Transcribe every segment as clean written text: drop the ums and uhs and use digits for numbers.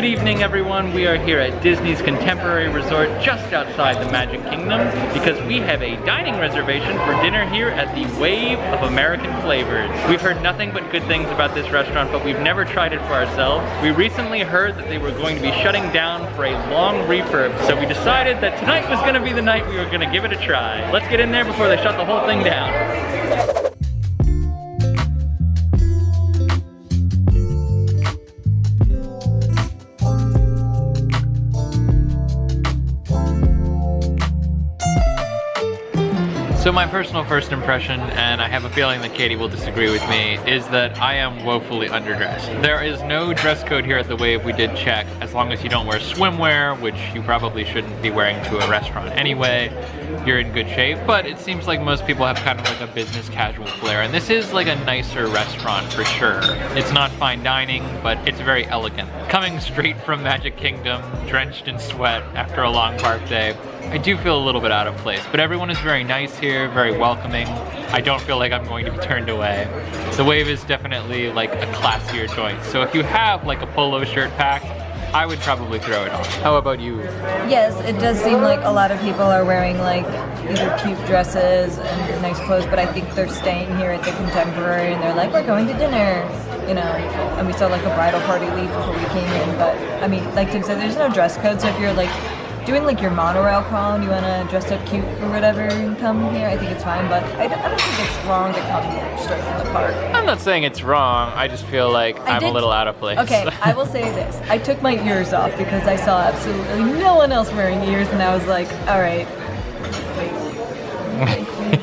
Good evening, everyone. We are here at Disney's Contemporary Resort just outside the Magic Kingdom because we have a dining reservation for dinner here at the Wave of American Flavors. We've heard nothing but good things about this restaurant, but we've never tried it for ourselves. We recently heard that they were going to be shutting down for a long refurb, so we decided that tonight was going to be the night we were going to give it a try. Let's get in there before they shut the whole thing down. So my personal first impression, and I have a feeling that Katie will disagree with me, is that I am woefully underdressed. There is no dress code here at the Wave. We did check. As long as you don't wear swimwear, which you probably shouldn't be wearing to a restaurant anyway, you're in good shape. But it seems like most people have kind of like a business casual flair, and this is like a nicer restaurant for sure. It's not fine dining, but it's very elegant. Coming straight from Magic Kingdom, drenched in sweat after a long park day, I do feel a little bit out of place, but everyone is very nice here, very welcoming. I don't feel like I'm going to be turned away. The Wave is definitely like a classier joint, so if you have like a polo shirt packed, I would probably throw it on. How about you? Yes, it does seem like a lot of people are wearing like either cute dresses and nice clothes, but I think they're staying here at the Contemporary and they're like, we're going to dinner, you know, and we saw like a bridal party leave before we came in, but I mean, like Tim said, there's no dress code, so if you're like doing like your monorail crawl and you want to dress up cute or whatever and come here, I think it's fine, but I don't think it's wrong to come straight from the park. I'm not saying it's wrong, I just feel like I'm a little out of place. Okay, I will say this. I took my ears off because I saw absolutely no one else wearing ears and I was like, alright.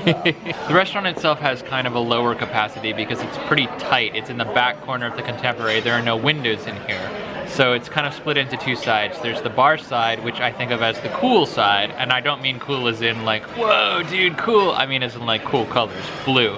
The restaurant itself has kind of a lower capacity because it's pretty tight. It's in the back corner of the Contemporary. There are no windows in here. So it's kind of split into two sides. There's the bar side, which I think of as the cool side, and I don't mean cool as in like, whoa, dude, cool. I mean as in like cool colors, blue.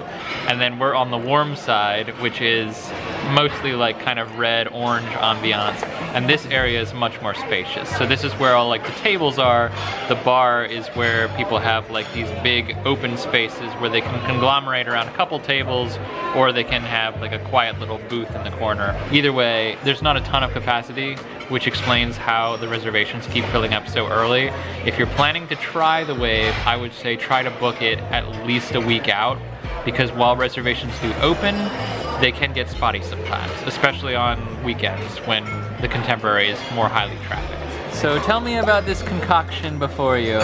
And then we're on the warm side, which is mostly like kind of red, orange ambiance. And this area is much more spacious. So this is where all like the tables are. The bar is where people have like these big open spaces where they can conglomerate around a couple tables, or they can have like a quiet little booth in the corner. Either way, there's not a ton of capacity, which explains how the reservations keep filling up so early. If you're planning to try the Wave, I would say try to book it at least a week out, because while reservations do open, they can get spotty sometimes, especially on weekends when the Contemporary is more highly trafficked. So tell me about this concoction before you.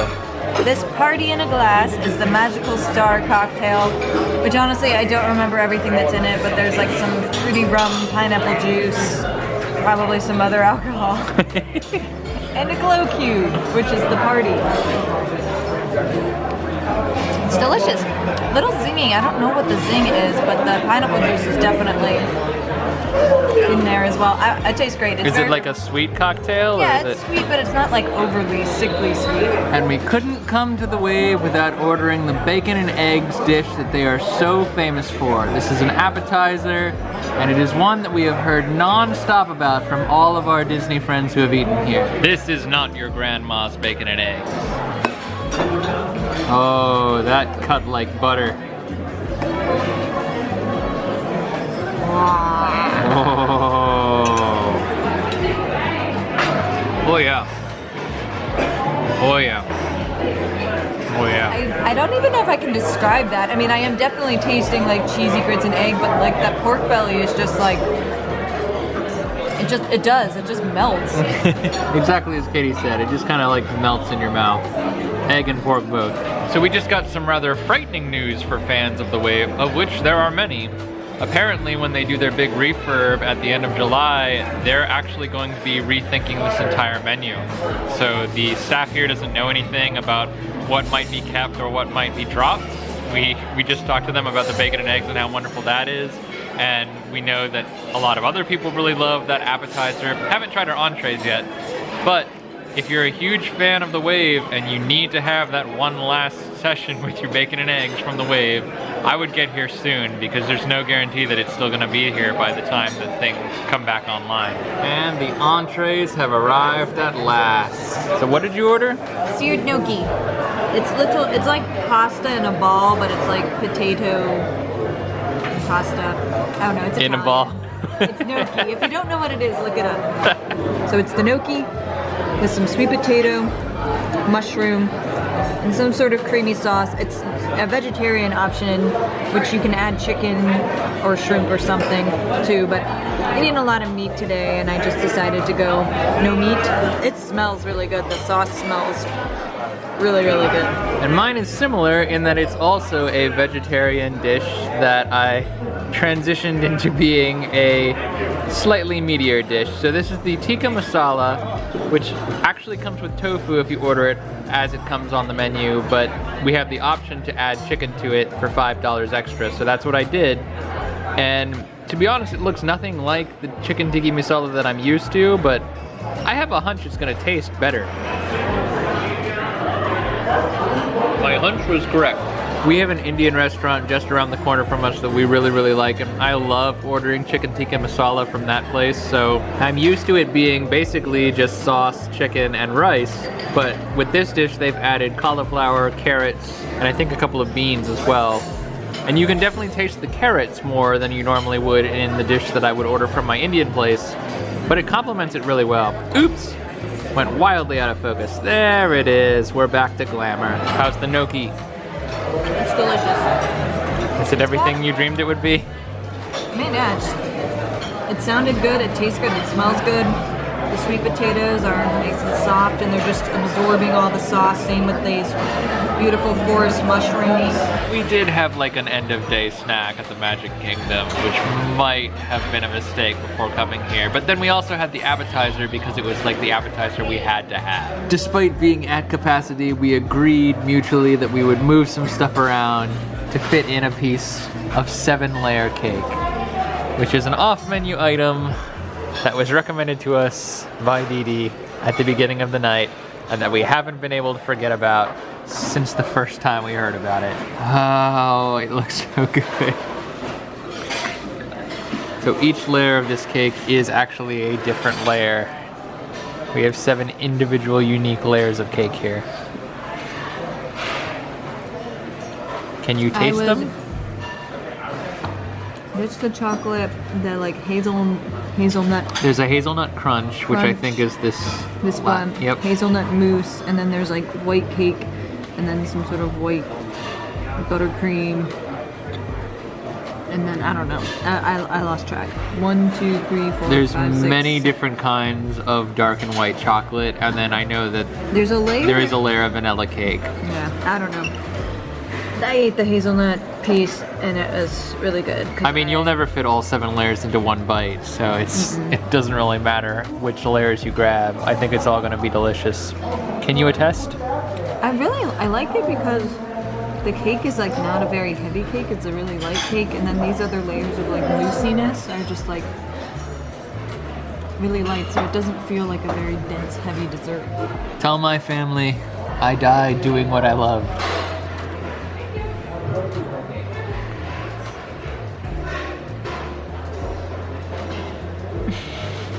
This Party in a Glass is the Magical Star cocktail, which honestly I don't remember everything that's in it, but there's like some fruity rum, pineapple juice, probably some other alcohol, and a glow cube, which is the party. It's delicious. Little zingy. I don't know what the zing is, but the pineapple juice is definitely in there as well. It tastes great. Is it like a sweet cocktail? Yeah, or is it's sweet, but it's not like overly sickly sweet. And we couldn't come to the Wave without ordering the bacon and eggs dish that they are so famous for. This is an appetizer, and it is one that we have heard non-stop about from all of our Disney friends who have eaten here. This is not your grandma's bacon and eggs. Oh, that cut like butter. Oh yeah. Oh yeah. Oh yeah. I don't even know if I can describe that. I mean, I am definitely tasting like cheesy grits and egg, but like that pork belly is just like, it just melts. Exactly as Katie said, it just kind of like melts in your mouth. Egg and pork both. So we just got some rather frightening news for fans of the Wave, of which there are many. Apparently when they do their big refurb at the end of July, they're actually going to be rethinking this entire menu. So the staff here doesn't know anything about what might be kept or what might be dropped. We just talked to them about the bacon and eggs and how wonderful that is. And we know that a lot of other people really love that appetizer. Haven't tried our entrees yet, but if you're a huge fan of the Wave and you need to have that one last session with your bacon and eggs from the Wave, I would get here soon because there's no guarantee that it's still gonna be here by the time that things come back online. And the entrees have arrived at last. So what did you order? Seared gnocchi. It's like pasta in a ball, but it's like potato pasta. I don't know, it's In a Italian. ball. It's gnocchi. If you don't know what it is, look it up. So it's the gnocchi with some sweet potato, mushroom, and some sort of creamy sauce. It's a vegetarian option, which you can add chicken or shrimp or something too, but I'm eating a lot of meat today and I just decided to go no meat. It smells really good. The sauce smells really, really good. And mine is similar in that it's also a vegetarian dish that I transitioned into being a slightly meatier dish. So this is the Tikka Masala, which actually comes with tofu if you order it as it comes on the menu, but we have the option to add chicken to it for $5 extra. So that's what I did. And to be honest, it looks nothing like the chicken tikka masala that I'm used to, but I have a hunch it's gonna taste better. My hunch was correct. We have an Indian restaurant just around the corner from us that we really, really like, and I love ordering chicken tikka masala from that place, so I'm used to it being basically just sauce, chicken, and rice, but with this dish they've added cauliflower, carrots, and I think a couple of beans as well. And you can definitely taste the carrots more than you normally would in the dish that I would order from my Indian place, but it complements it really well. Oops! Went wildly out of focus. There it is. We're back to glamour. How's the gnocchi? It's delicious. Is it everything you dreamed it would be? I mean, yeah, it sounded good, it tastes good, it smells good. The sweet potatoes are nice and soft and they're just absorbing all the sauce. Same with these beautiful forest mushrooms. We did have like an end of day snack at the Magic Kingdom, which might have been a mistake before coming here. But then we also had the appetizer because it was like the appetizer we had to have. Despite being at capacity, we agreed mutually that we would move some stuff around to fit in a piece of 7-layer cake, which is an off-menu item that was recommended to us by Dee Dee at the beginning of the night and that we haven't been able to forget about since the first time we heard about it. Oh, it looks so good. So each layer of this cake is actually a different layer. We have 7 individual unique layers of cake here. Can you taste them? It's the chocolate, the like hazelnut. There's a hazelnut crunch, which I think is this one. Yep. Hazelnut mousse, and then there's like white cake, and then some sort of white buttercream, and then I don't know. I lost track. 1, 2, 3, 4. There's 5, 6. many different kinds of dark and white chocolate, and then I know that There's a layer. there is a layer of vanilla cake. Yeah, I don't know. I ate the hazelnut piece and it was really good. I mean, you'll never fit all 7 layers into one bite, so it doesn't really matter which layers you grab. I think it's all gonna be delicious. Can you attest? I like it because the cake is like not a very heavy cake, it's a really light cake, and then these other layers of like moussiness are just like really light, so it doesn't feel like a very dense, heavy dessert. Tell my family I died doing what I love.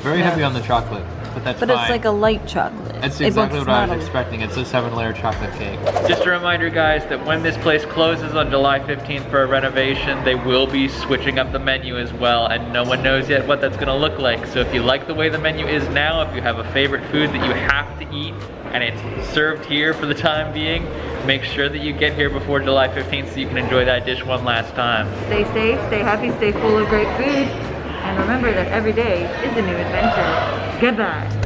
Very heavy on the chocolate, but that's fine. But it's like a light chocolate. That's exactly what I was expecting. It's a 7-layer chocolate cake. Just a reminder, guys, that when this place closes on July 15th for a renovation, they will be switching up the menu as well, and no one knows yet what that's gonna look like. So if you like the way the menu is now, if you have a favorite food that you have to eat, and it's served here for the time being, make sure that you get here before July 15th so you can enjoy that dish one last time. Stay safe, stay happy, stay full of great food, and remember that every day is a new adventure. Goodbye.